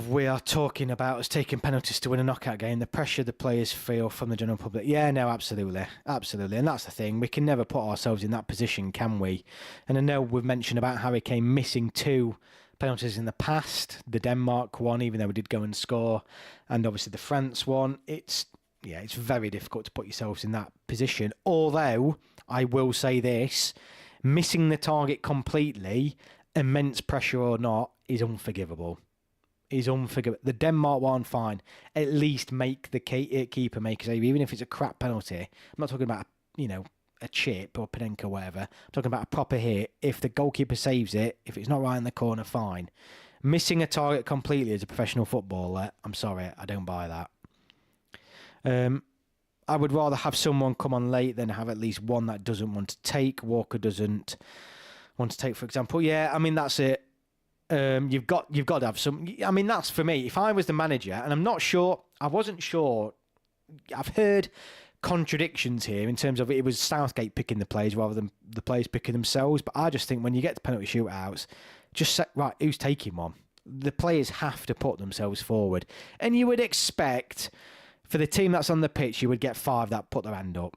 we are talking about us taking penalties to win a knockout game, the pressure the players feel from the general public. Yeah, no, absolutely. And that's the thing. We can never put ourselves in that position, can we? And I know we've mentioned about Harry Kane missing 2 penalties in the past. The Denmark one, even though we did go and score, and obviously the France one. It's very difficult to put yourselves in that position. Although, I will say this, missing the target completely, immense pressure or not, is unforgivable. The Denmark one, fine. At least make the keeper make a save, even if it's a crap penalty. I'm not talking about, a chip or Panenka or whatever. I'm talking about a proper hit. If the goalkeeper saves it, if it's not right in the corner, fine. Missing a target completely as a professional footballer, I'm sorry, I don't buy that. I would rather have someone come on late than have at least one that doesn't want to take. Walker doesn't want to take, for example. Yeah, I mean, that's it. You've got to have some. I mean, that's for me. If I was the manager, and I wasn't sure. I've heard contradictions here in terms of it was Southgate picking the players rather than the players picking themselves. But I just think when you get to penalty shootouts, just set right who's taking one. The players have to put themselves forward, and you would expect for the team that's on the pitch, you would get 5 that put their hand up.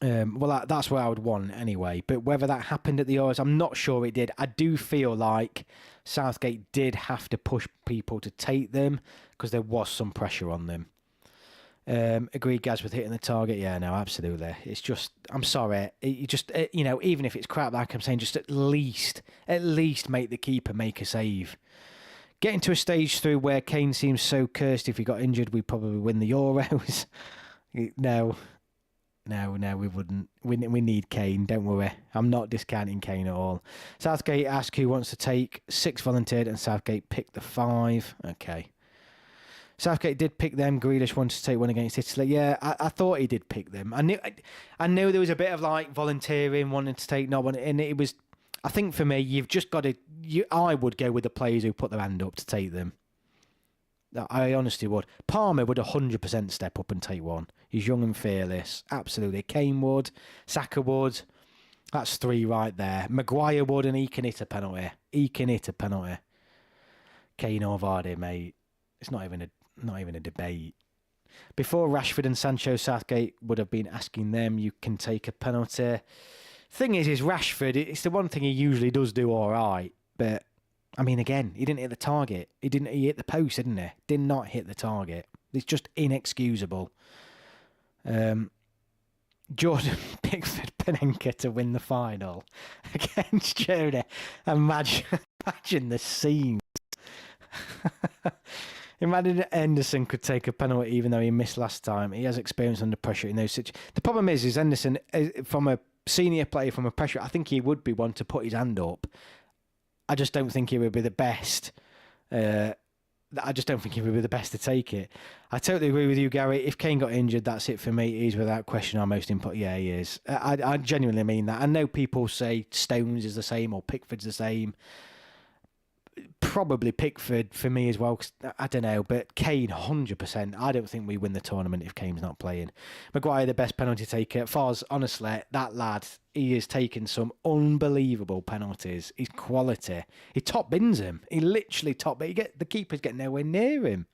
Well, that's what I would want anyway. But whether that happened at the Euros, I'm not sure it did. I do feel like Southgate did have to push people to take them because there was some pressure on them. Agreed, Gaz, with hitting the target. Yeah, no, absolutely. It's just, I'm sorry. Even if it's crap, like I'm saying, just at least make the keeper make a save. Getting to a stage through where Kane seems so cursed. If he got injured, we'd probably win the Euros. No, we wouldn't. We need Kane. Don't worry. I'm not discounting Kane at all. Southgate asked who wants to take. 6 volunteered, and Southgate picked the 5. Okay. Southgate did pick them. Grealish wanted to take one against Italy. Yeah, I thought he did pick them. I knew there was a bit of like volunteering, wanting to take no one, and it was. I think for me, you've just got to. I would go with the players who put their hand up to take them. I honestly would. Palmer would 100% step up and take one. He's young and fearless. Absolutely. Kane would. Saka would. That's 3 right there. Maguire would, and he can hit a penalty. Kane or Vardy, mate. It's not even a debate. Before Rashford and Sancho, Southgate would have been asking them, you can take a penalty. Thing is Rashford, it's the one thing he usually does do all right. But, I mean, again, he didn't hit the target. He hit the post, didn't he? Did not hit the target. It's just inexcusable. Jordan Pickford Panenka to win the final against Germany. Imagine the scenes. Imagine Henderson could take a penalty even though he missed last time. He has experience under pressure in those situations. The problem is Henderson, from a senior player, from a pressure, I think he would be one to put his hand up. I just don't think he would be the best. I just don't think he would be the best to take it. I totally agree with you, Gary. If Kane got injured, that's it for me. He's without question our most important. Yeah, he is. I genuinely mean that. I know people say Stones is the same or Pickford's the same. Probably Pickford for me as well, 'cause I don't know, but Kane 100%. I don't think we win the tournament if Kane's not playing. Maguire, the best penalty taker. Foz, honestly, that lad, he has taken some unbelievable penalties. He's quality. He top bins him. He literally the keepers get nowhere near him.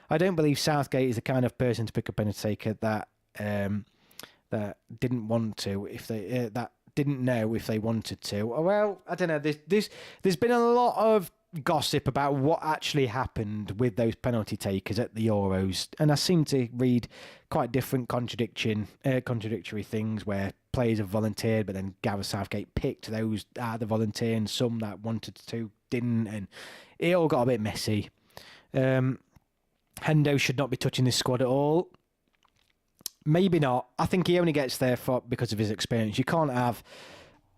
I don't believe Southgate is the kind of person to pick a penalty taker that didn't want to if they didn't know if they wanted to. Well, I don't know. There's been a lot of gossip about what actually happened with those penalty takers at the Euros, and I seem to read quite different contradictory things where players have volunteered, but then Gareth Southgate picked those the volunteer, and some that wanted to didn't, and it all got a bit messy. Hendo should not be touching this squad at all. Maybe not. I think he only gets there because of his experience. You can't have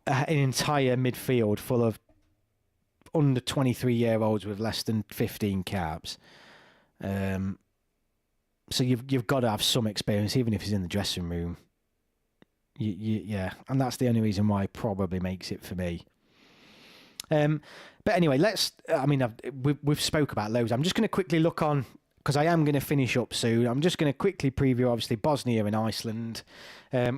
an entire midfield full of under 23-year-olds with less than 15 caps. So you've got to have some experience, even if he's in the dressing room. Yeah, and that's the only reason why he probably makes it for me. But anyway, we've spoke about loads. I'm just going to quickly look on, because I am going to finish up soon. I'm just going to quickly preview, obviously, Bosnia and Iceland.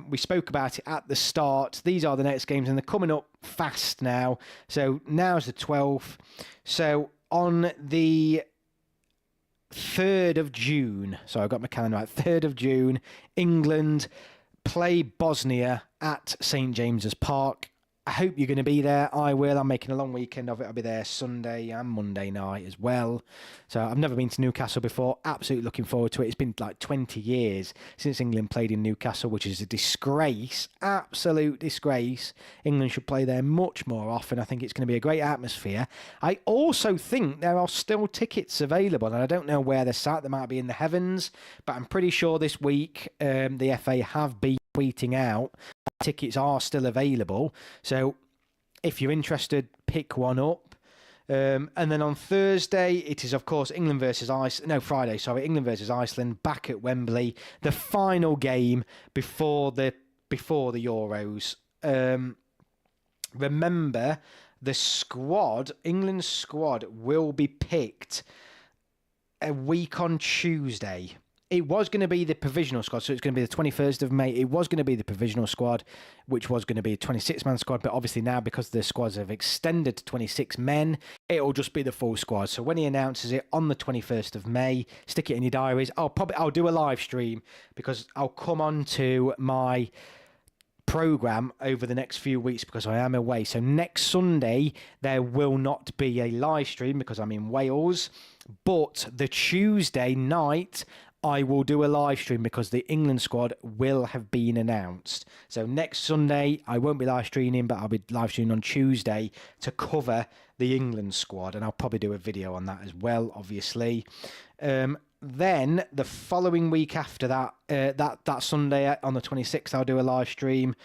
We spoke about it at the start. These are the next games, and they're coming up fast now. So now's the 12th. So on the 3rd of June, so I got my calendar right, 3rd of June, England play Bosnia at St. James's Park. I hope you're going to be there. I will. I'm making a long weekend of it. I'll be there Sunday and Monday night as well. So I've never been to Newcastle before. Absolutely looking forward to it. It's been like 20 years since England played in Newcastle, which is a disgrace. Absolute disgrace. England should play there much more often. I think it's going to be a great atmosphere. I also think there are still tickets available, and I don't know where they're sat. They might be in the heavens, but I'm pretty sure this week the FA have been tweeting out tickets are still available, so if you're interested, pick one up. And then on Thursday it is of course England versus Iceland back at Wembley, the final game before the Euros. Remember, England's squad will be picked a week on Tuesday. It was going to be the provisional squad, so it's going to be the 21st of May. It was going to be the provisional squad, which was going to be a 26-man squad, but obviously now, because the squads have extended to 26 men, it'll just be the full squad. So when he announces it on the 21st of May, stick it in your diaries. I'll do a live stream, because I'll come on to my program over the next few weeks because I am away. So next Sunday there will not be a live stream because I'm in Wales, but the Tuesday night I will do a live stream because the England squad will have been announced. So next Sunday, I won't be live streaming, but I'll be live streaming on Tuesday to cover the England squad. And I'll probably do a video on that as well, obviously. Then the following week after that, that Sunday on the 26th, I'll do a live stream.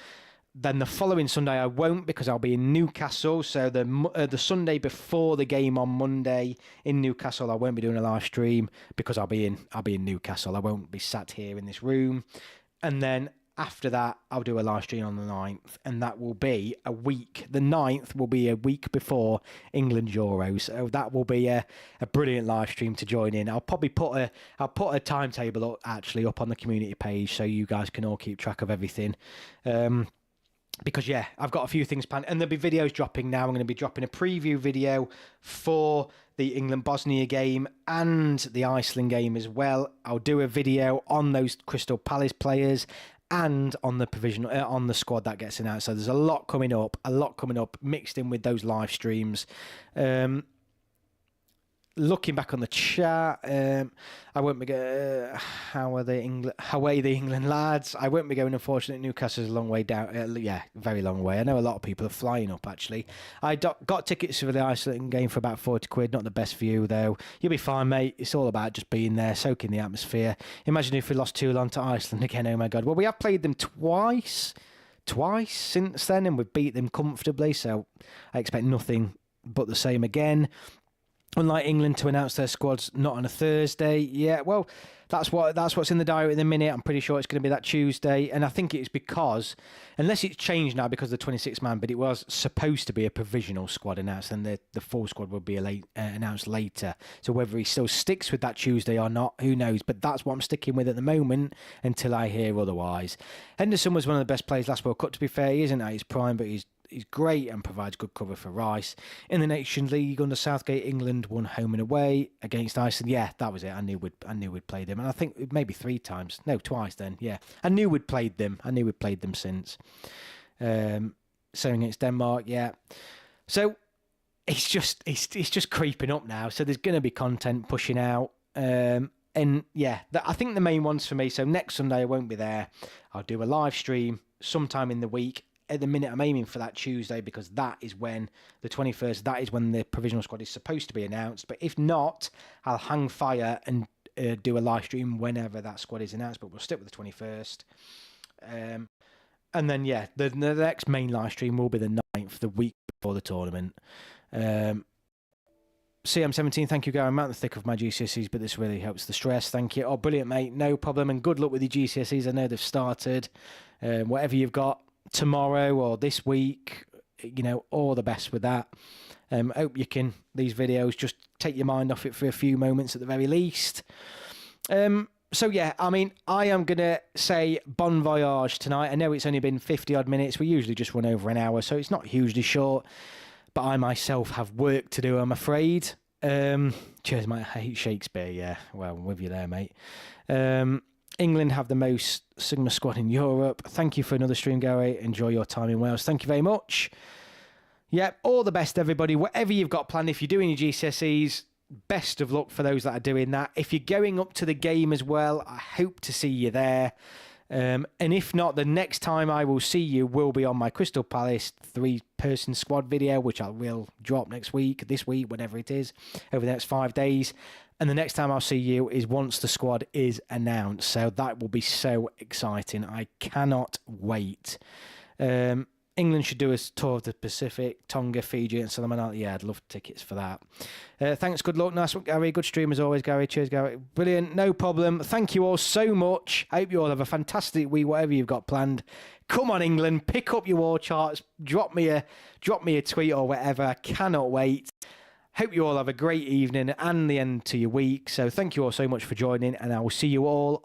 Then the following Sunday I won't because I'll be in Newcastle. So the Sunday before the game on Monday in Newcastle, I won't be doing a live stream because I'll be in Newcastle. I won't be sat here in this room. And then after that, I'll do a live stream on the 9th, and that will be a week. The 9th will be a week before England Euros, so that will be a brilliant live stream to join in. I'll probably put a timetable up on the community page so you guys can all keep track of everything. Because, yeah, I've got a few things planned. And there'll be videos dropping now. I'm going to be dropping a preview video for the England-Bosnia game and the Iceland game as well. I'll do a video on those Crystal Palace players and on the provisional, on the squad that gets announced. So there's a lot coming up mixed in with those live streams. Looking back on the chat, I won't be going. How are the England lads? I won't be going. Unfortunately, Newcastle's a long way down. Yeah, very long way. I know a lot of people are flying up. Actually, I got tickets for the Iceland game for about £40. Not the best view though. You'll be fine, mate. It's all about just being there, soaking the atmosphere. Imagine if we lost 2-1 to Iceland again. Oh my God. Well, we have played them twice since then, and we've beat them comfortably. So I expect nothing but the same again. Unlike England to announce their squads not on a Thursday. Yeah, well, that's what's in the diary at the minute. I'm pretty sure it's going to be that Tuesday. And I think it's because, unless it's changed now because of the 26th man, but it was supposed to be a provisional squad announced, and the full squad will be announced later. So whether he still sticks with that Tuesday or not, who knows? But that's what I'm sticking with at the moment until I hear otherwise. Henderson was one of the best players last World Cup, to be fair. He isn't at his prime, but he's great and provides good cover for Rice. In the Nations League under Southgate, England won home and away against Iceland. Yeah, that was it. I knew we'd played them, and I think maybe twice. Then, yeah, I knew we'd played them. Since. Same against Denmark. Yeah, so it's just creeping up now. So there's going to be content pushing out. And yeah, I think the main ones for me. So next Sunday I won't be there. I'll do a live stream sometime in the week. At the minute, I'm aiming for that Tuesday because that is when the 21st, that is when the provisional squad is supposed to be announced. But if not, I'll hang fire and do a live stream whenever that squad is announced. But we'll stick with the 21st. And then, yeah, the next main live stream will be the 9th, the week before the tournament. CM17, thank you, Gary. I'm out the thick of my GCSEs, but this really helps the stress. Thank you. Oh, brilliant, mate. No problem. And good luck with the GCSEs. I know they've started. Whatever you've got tomorrow or this week, all the best with that. Hope these videos just take your mind off it for a few moments at the very least. So yeah, I mean, I am going to say bon voyage tonight. I know it's only been 50 odd minutes. We usually just run over an hour, so it's not hugely short, but I myself have work to do, I'm afraid. Cheers, mate. I hate Shakespeare. Yeah, well, I'm with you there, mate. England have the most Sigma squad in Europe. Thank you for another stream, Gary. Enjoy your time in Wales. Thank you very much. Yeah, all the best, everybody. Whatever you've got planned, if you're doing your GCSEs, best of luck for those that are doing that. If you're going up to the game as well, I hope to see you there. And if not, the next time I will see you will be on my Crystal Palace 3-person squad video, which I will drop this week, whatever it is, over the next 5 days. And the next time I'll see you is once the squad is announced. So that will be so exciting. I cannot wait. England should do a tour of the Pacific, Tonga, Fiji, and Solomon. Yeah, I'd love tickets for that. Thanks, good luck. Nice one, Gary. Good stream as always, Gary. Cheers, Gary. Brilliant, no problem. Thank you all so much. I hope you all have a fantastic week, whatever you've got planned. Come on, England, pick up your war charts. Drop me a tweet or whatever. I cannot wait. Hope you all have a great evening and the end to your week. So thank you all so much for joining, and I will see you all